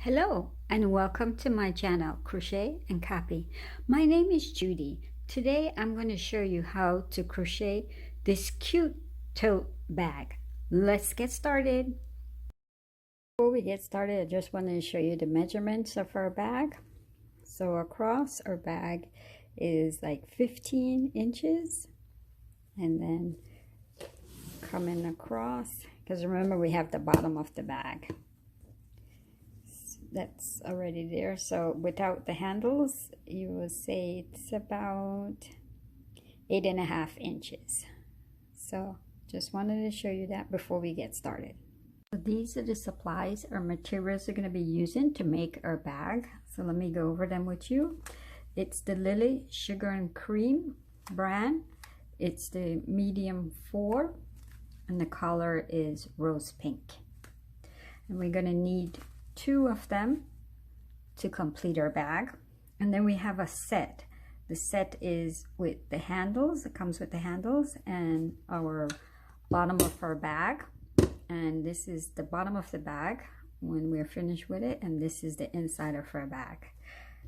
Hello and welcome to my channel Crochet and Copy. My name is Judy. Today I'm going to show you how to crochet this cute tote bag. Let's get started. Before we get started, I just wanted to show you the measurements of our bag. So across our bag is like 15 inches, and then coming across, because remember we have the bottom of the bag that's already there, so without the handles you will say it's about 8.5 inches. So just wanted to show you that before we get started. So these are the supplies or materials we're going to be using to make our bag. So let me go over them with you. It's the Lily Sugar and Cream brand. It's the medium 4 and the color is rose pink, and we're going to need 2 of them to complete our bag. And then we have a set. The set is with the handles. It comes with the handles and our bottom of our bag, and this is the bottom of the bag when we're finished with it, and this is the inside of our bag.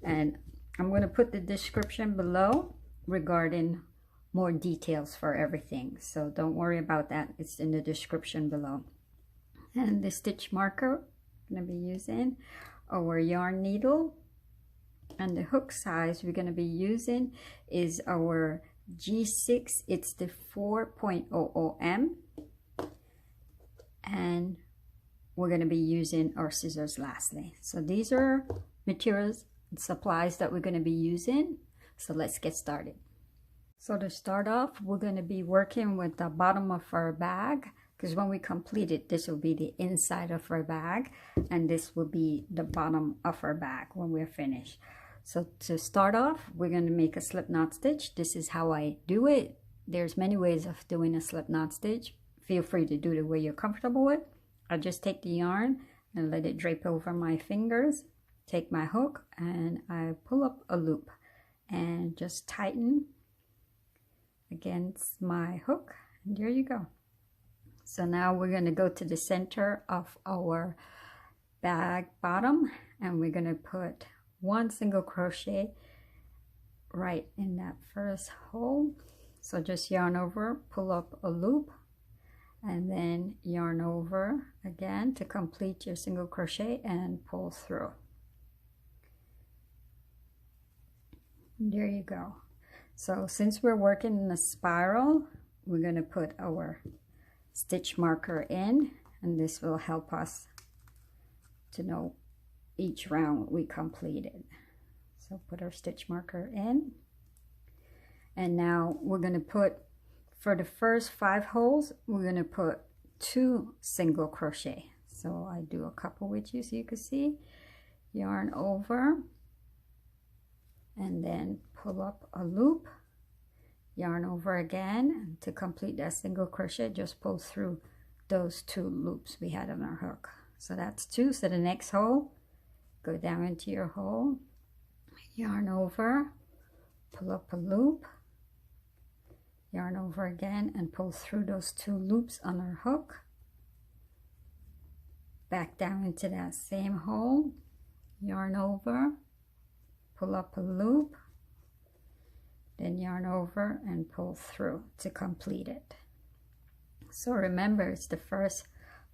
And I'm going to put the description below regarding more details for everything, so don't worry about that. It's in the description below. And the stitch marker going to be using our yarn needle, and the hook size we're going to be using is our G6. It's the 4.00M, and we're going to be using our scissors lastly. So these are materials and supplies that we're going to be using. So let's get started. So to start off, we're going to be working with the bottom of our bag, because when we complete it, this will be the inside of our bag, and this will be the bottom of our bag when we're finished. So to start off, we're going to make a slip knot stitch. This is how I do it. There's many ways of doing a slip knot stitch. Feel free to do the way you're comfortable with. I just take the yarn and let it drape over my fingers, take my hook, and I pull up a loop and just tighten against my hook, and there you go. So now we're going to go to the center of our bag bottom, and we're going to put 1 single crochet right in that first hole. So just yarn over, pull up a loop, and then yarn over again to complete your single crochet and pull through. And there you go. So since we're working in a spiral, we're going to put our stitch marker in, and this will help us to know each round we completed. So put our stitch marker in, and now we're going to put, for the first 5 holes, we're going to put 2 single crochet. So I do a couple with you so you can see. Yarn over, and then pull up a loop, yarn over again. To complete that single crochet, just pull through those 2 loops we had on our hook. So that's 2. So the next hole, go down into your hole, yarn over, pull up a loop, yarn over again, and pull through those 2 loops on our hook, back down into that same hole, yarn over, pull up a loop, then yarn over and pull through to complete it. So remember, it's the first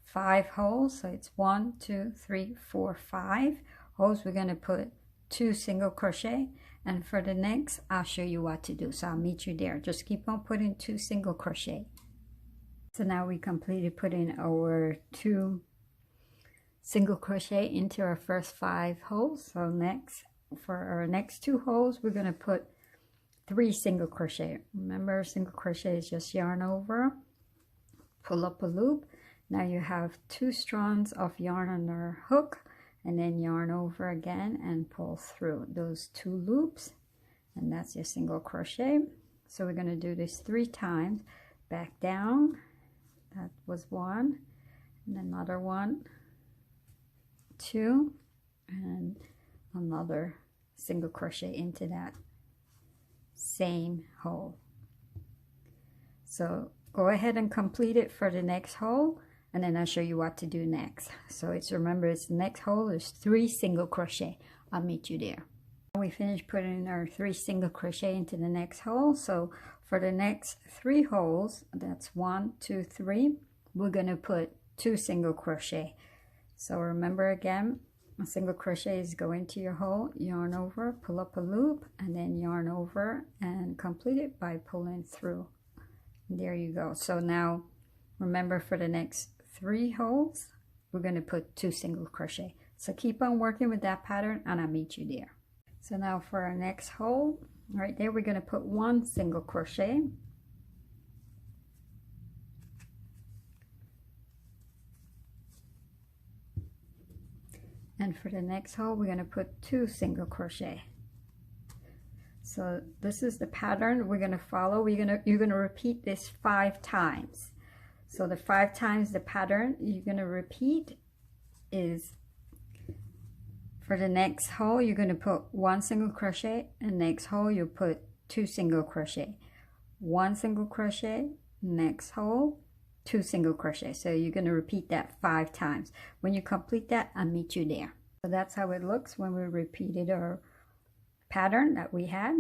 5 holes, so it's 1, 2, 3, 4, 5 holes. We're going to put 2 single crochet, and for the next I'll show you what to do, so I'll meet you there. Just keep on putting 2 single crochet. So now we completed putting our 2 single crochet into our first 5 holes. So next, for our next 2 holes, we're going to put 3 single crochet. Remember, single crochet is just yarn over, pull up a loop. Now you have 2 strands of yarn on our hook, and then yarn over again and pull through those 2 loops, and that's your single crochet. So we're going to do this 3 times. Back down, that was 1, and another 1, 2, and another single crochet into that same hole. So go ahead and complete it for the next hole, and then I'll show you what to do next. So it's, remember, it's the next hole is 3 single crochet. I'll meet you there. We finished putting our 3 single crochet into the next hole. So for the next 3 holes, that's 1, 2, 3, we're going to put 2 single crochet. So remember again, a single crochet is go into your hole, yarn over, pull up a loop, and then yarn over and complete it by pulling through. There you go. So now remember, for the next 3 holes, we're going to put 2 single crochet. So keep on working with that pattern and I'll meet you there. So now for our next hole, right there, we're going to put 1 single crochet. And for the next hole, we're going to put 2 single crochet. So this is the pattern we're going to follow. You're going to repeat this 5 times. So the 5 times the pattern you're going to repeat is, for the next hole, you're going to put 1 single crochet, and next hole you put 2 single crochet. 1 single crochet, next hole, 2 single crochet. So you're going to repeat that 5 times. When you complete that, I'll meet you there. So that's how it looks when we repeated our pattern that we had.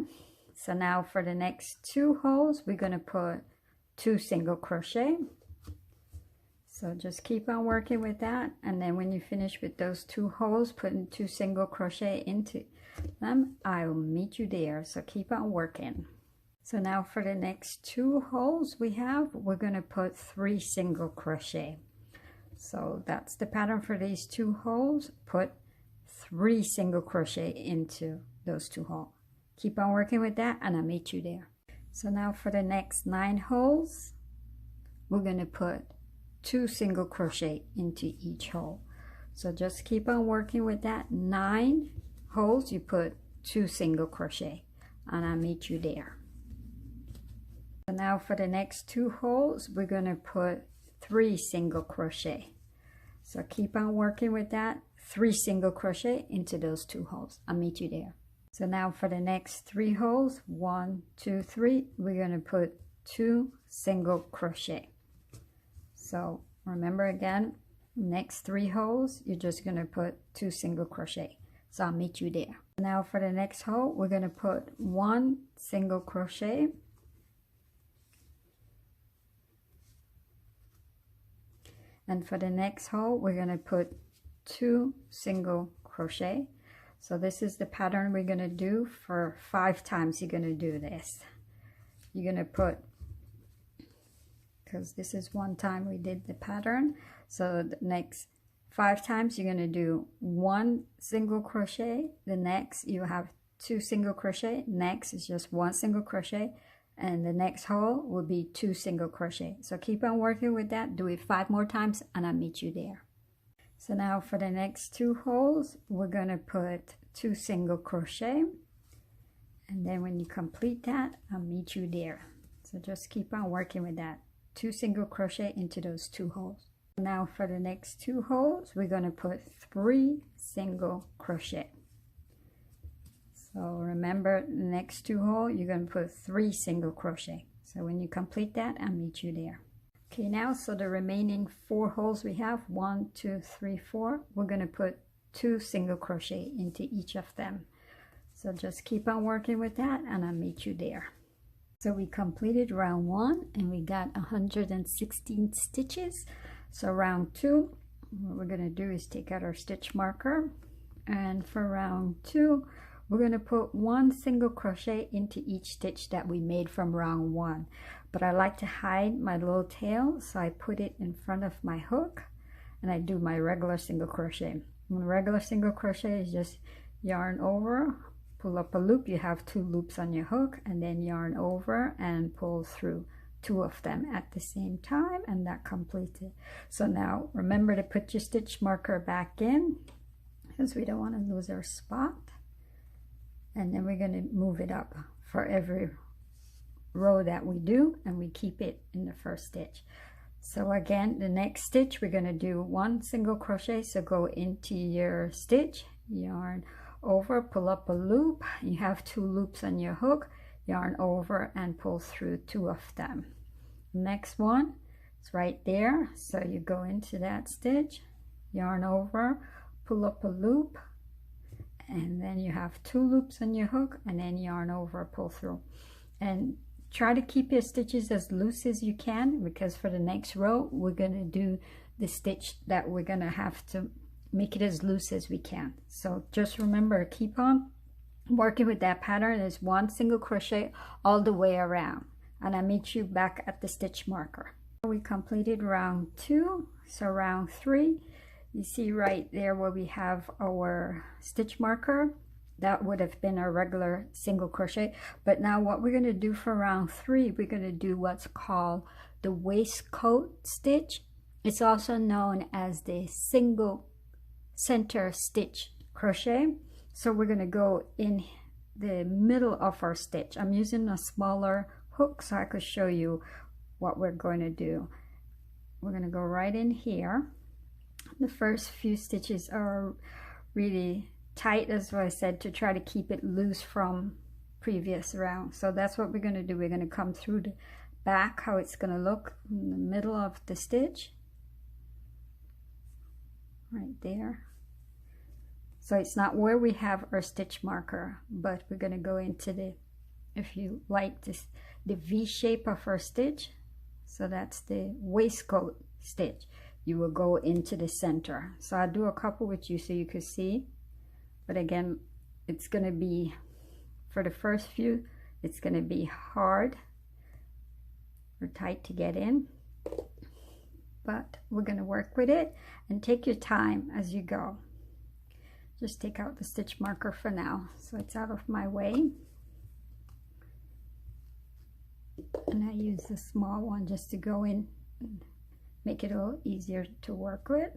So now for the next 2 holes, we're going to put 2 single crochet. So just keep on working with that, and then when you finish with those 2 holes, putting 2 single crochet into them, I'll meet you there. So keep on working. So now for the next 2 holes we're going to put 3 single crochet. So that's the pattern for these 2 holes. Put 3 single crochet into those 2 holes. Keep on working with that and I'll meet you there. So now for the next 9 holes, we're going to put 2 single crochet into each hole. So just keep on working with that. 9 holes, you put 2 single crochet and I'll meet you there. So now for the next 2 holes, we're going to put 3 single crochet. So keep on working with that. 3 single crochet into those 2 holes. I'll meet you there. So now for the next 3 holes, 1, 2, 3, we're going to put 2 single crochet. So remember again, next 3 holes, you're just going to put 2 single crochet. So I'll meet you there. Now for the next hole, we're going to put 1 single crochet. And for the next hole, we're going to put 2 single crochet. So this is the pattern we're going to do for 5 times. You're going to do this. You're going to put, because this is 1 time we did the pattern, so the next 5 times you're going to do 1 single crochet. The next you have 2 single crochet. Next is just 1 single crochet, and the next hole will be 2 single crochet. So keep on working with that. Do it 5 more times and I'll meet you there. So now for the next 2 holes, we're going to put 2 single crochet, and then when you complete that, I'll meet you there. So just keep on working with that. 2 single crochet into those 2 holes. Now for the next 2 holes, we're going to put 3 single crochet. So remember, the next 2 holes, you're going to put 3 single crochet. So when you complete that, I'll meet you there. Okay, now, so the remaining 4 holes we have, 1, 2, 3, 4, we're going to put 2 single crochet into each of them. So just keep on working with that and I'll meet you there. So we completed round 1 and we got 116 stitches. So round 2, what we're going to do is take out our stitch marker, and for round 2, we're going to put 1 single crochet into each stitch that we made from round 1. But I like to hide my little tail, so I put it in front of my hook and I do my regular single crochet. And regular single crochet is just yarn over, pull up a loop. You have 2 loops on your hook, and then yarn over and pull through 2 of them at the same time, and that completes it. So now remember to put your stitch marker back in, because we don't want to lose our spot. And then we're going to move it up for every row that we do, and we keep it in the first stitch. So again, the next stitch we're going to do 1 single crochet. So go into your stitch, yarn over, pull up a loop. You have 2 loops on your hook, yarn over and pull through 2 of them. Next one, It's right there. So you go into that stitch, yarn over, pull up a loop, and then you have 2 loops on your hook, and then yarn over, pull through. And try to keep your stitches as loose as you can, because for the next row we're going to do the stitch that we're going to have to make it as loose as we can. So just remember, keep on working with that pattern. Is 1 single crochet all the way around, and I'll meet you back at the stitch marker. We completed round 2, so round 3, you see right there where we have our stitch marker, that would have been a regular single crochet. But now what we're going to do for round 3, we're going to do what's called the waistcoat stitch. It's also known as the single center stitch crochet. So we're going to go in the middle of our stitch. I'm using a smaller hook so I could show you what we're going to do. We're going to go right in here. The first few stitches are really tight, as I said, to try to keep it loose from previous round. So that's what we're going to do. We're going to come through the back, how it's going to look in the middle of the stitch right there. So it's not where we have our stitch marker, but we're going to go into the, if you like this, the V shape of our stitch. So that's the waistcoat stitch. You will go into the center. So I'll do a couple with you so you can see. But again, it's going to be, for the first few, it's going to be hard or tight to get in. But we're going to work with it, and take your time as you go. Just take out the stitch marker for now, so it's out of my way. And I use the small one just to go in and make it a little easier to work with.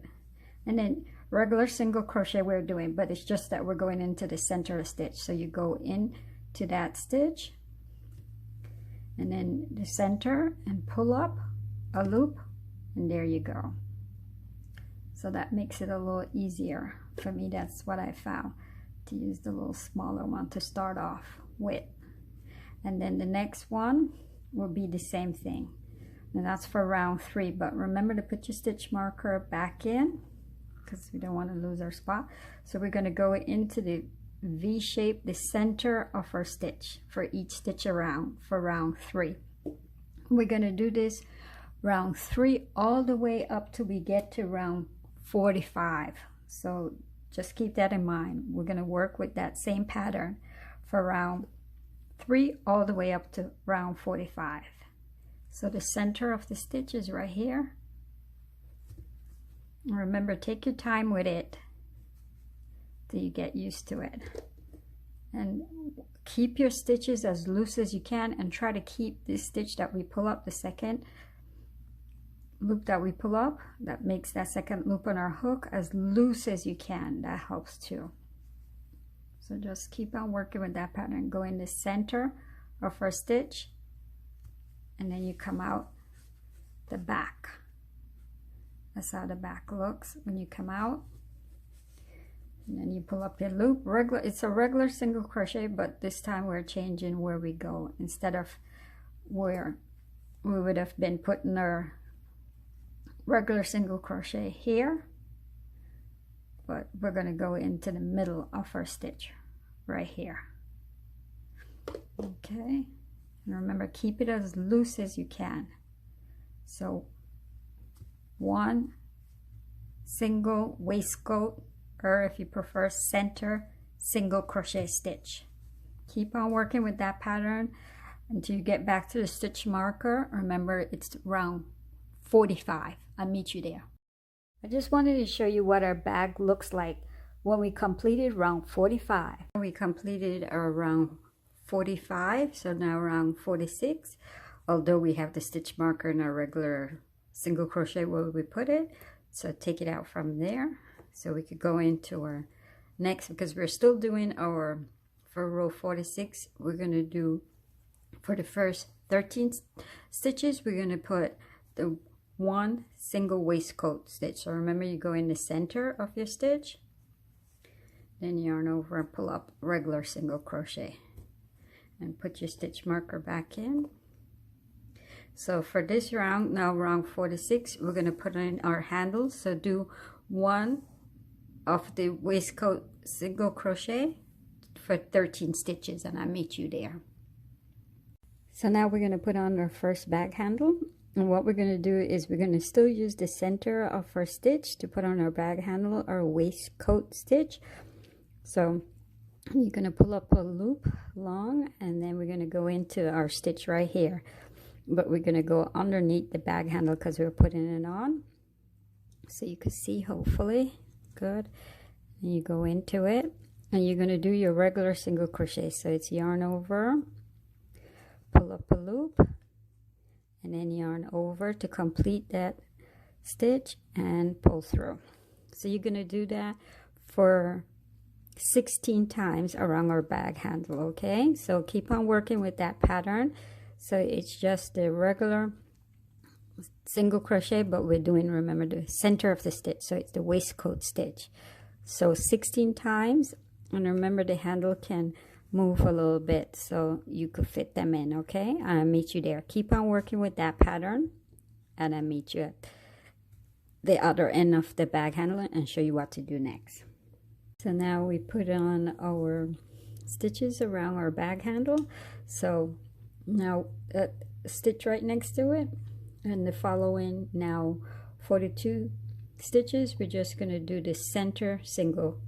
And then regular single crochet we're doing, but it's just that we're going into the center stitch. So you go into that stitch, and then the center, and pull up a loop, and there you go. So that makes it a little easier for me. That's what I found, to use the little smaller one to start off with. And then the next one will be the same thing, and that's for round 3. But remember to put your stitch marker back in, because we don't want to lose our spot. So we're going to go into the V shape, the center of our stitch, for each stitch around for round 3. We're going to do this round 3 all the way up till we get to round 45. So just keep that in mind. We're going to work with that same pattern for round 3 all the way up to round 45. So the center of the stitch is right here. Remember, take your time with it till you get used to it, and keep your stitches as loose as you can, and try to keep this stitch that we pull up, the second loop that we pull up, that makes that second loop on our hook, as loose as you can. That helps too. So just keep on working with that pattern. Go in the center of our stitch, and then you come out the back. That's how the back looks when you come out. And then you pull up your loop. It's a regular single crochet, but this time we're changing where we go. Instead of where we would have been putting our regular single crochet here, but we're going to go into the middle of our stitch right here. Okay, and remember, keep it as loose as you can. So 1 single waistcoat, or if you prefer, center single crochet stitch. Keep on working with that pattern until you get back to the stitch marker. Remember, it's round 45. I'll meet you there. I just wanted to show you what our bag looks like when we completed round 45. We completed our round 45, so now round 46, although we have the stitch marker in our regular single crochet where we put it. So take it out from there, so we could go into our next, because we're still doing our, for row 46, we're going to do, for the first 13 stitches, we're going to put the 1 single waistcoat stitch. So remember, you go in the center of your stitch, then yarn over and pull up regular single crochet, and put your stitch marker back in. So for this round, now round 46, we're going to put in our handles. So do one of the waistcoat single crochet for 13 stitches, and I'll meet you there. So now we're going to put on our first bag handle, and what we're going to do is we're going to still use the center of our stitch to put on our bag handle, our waistcoat stitch. So you're going to pull up a loop long, and then we're going to go into our stitch right here, but we're going to go underneath the bag handle because we're putting it on, so you can see, hopefully. Good. And you go into it, and you're going to do your regular single crochet. So it's yarn over, pull up a loop, and then yarn over to complete that stitch and pull through. So you're going to do that for 16 times around our bag handle. Okay, so keep on working with that pattern. So it's just the regular single crochet, but we're doing, remember, the center of the stitch, so it's the waistcoat stitch. So 16 times, and remember the handle can move a little bit so you could fit them in. Okay, I'll meet you there. Keep on working with that pattern, and I'll meet you at the other end of the bag handle and show you what to do next. So now we put on our stitches around our bag handle. So now stitch right next to it, and the following now 42 stitches, we're just going to do the center single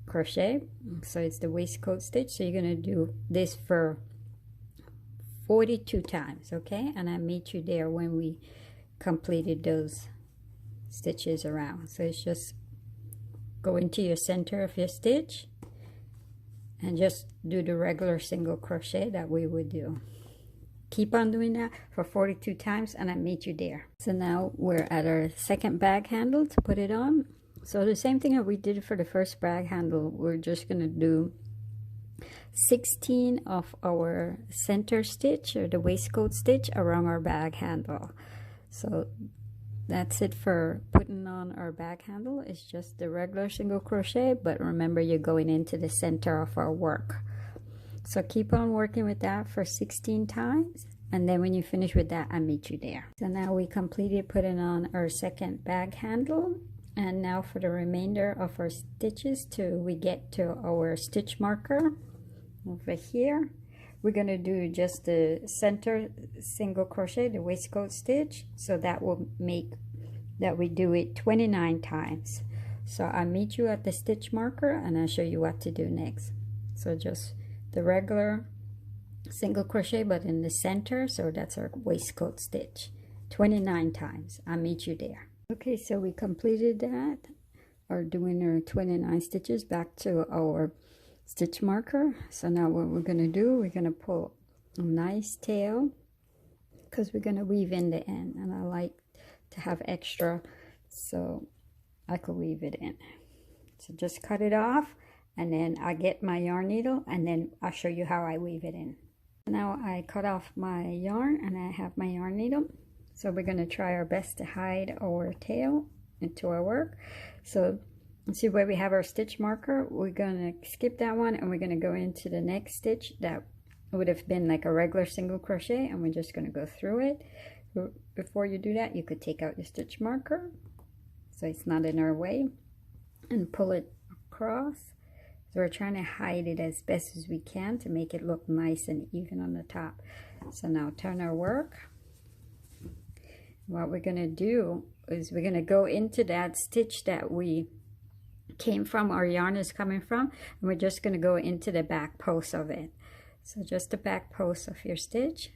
crochet. So it's the waistcoat stitch, so you're going to do this for 42 times. Okay, and I'll meet you there when we completed those stitches around. So it's just go into your center of your stitch and just do the regular single crochet that we would do. Keep on doing that for 42 times, and I'll meet you there. So now we're at our second bag handle to put it on. So the same thing that we did for the first bag handle, we're just going to do 16 of our center stitch, or the waistcoat stitch, around our bag handle. So that's it for putting on our bag handle. It's just the regular single crochet, but remember, you're going into the center of our work. So keep on working with that for 16 times, and then when you finish with that, I'll meet you there. So now we completed putting on our second bag handle, and now for the remainder of our stitches till we get to our stitch marker over here, we're going to do just the center single crochet, the waistcoat stitch. So that will make that we do it 29 times. So I'll meet you at the stitch marker, and I'll show you what to do next. So just the regular single crochet, but in the center, so that's our waistcoat stitch 29 times. I'll meet you there. Okay, so we completed that, or doing our 29 stitches back to our stitch marker. So now what we're going to do, we're going to pull a nice tail, because we're going to weave in the end, and I like to have extra so I could weave it in. So just cut it off, and then I get my yarn needle, and then I'll show you how I weave it in. Now I cut off my yarn, and I have my yarn needle. So we're going to try our best to hide our tail into our work. So see where we have our stitch marker, we're going to skip that one, and we're going to go into the next stitch that would have been like a regular single crochet, and we're just going to go through it. Before you do that, you could take out your stitch marker so it's not in our way, and pull it across. So we're trying to hide it as best as we can to make it look nice and even on the top. So now turn our work. What we're going to do is we're going to go into that stitch that we came from, our yarn is coming from, and we're just going to go into the back post of it. So just the back post of your stitch,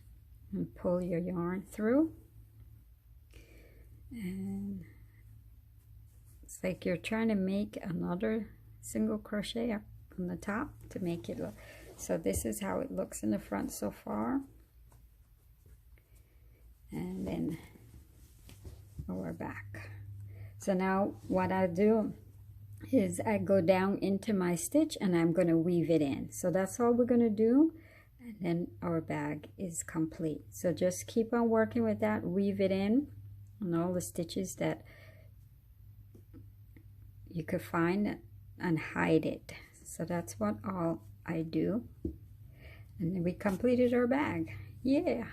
and pull your yarn through, and it's like you're trying to make another single crochet up on the top to make it look. So this is how it looks in the front so far, and then our back. So now what I do is I go down into my stitch, and I'm going to weave it in. So that's all we're going to do, and then our bag is complete. So just keep on working with that, weave it in on all the stitches that you could find, and hide it. So that's what all I do, and then we completed our bag. Yeah.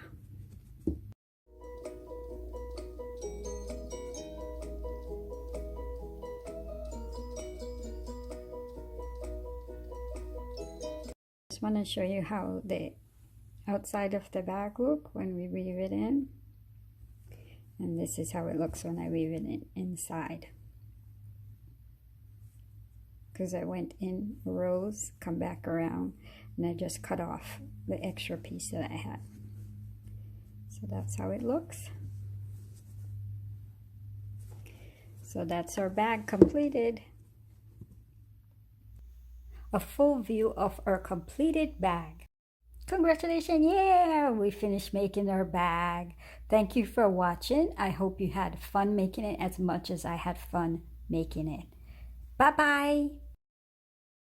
just want to show you how the outside of the bag look when we weave it in. And this is how it looks when I weave it in inside. Because I went in rows, come back around, and I just cut off the extra piece that I had. So that's how it looks. So that's our bag completed. A full view of our completed bag. Congratulations, yeah, we finished making our bag. Thank you for watching. I hope you had fun making it as much as I had fun making it. Bye-bye.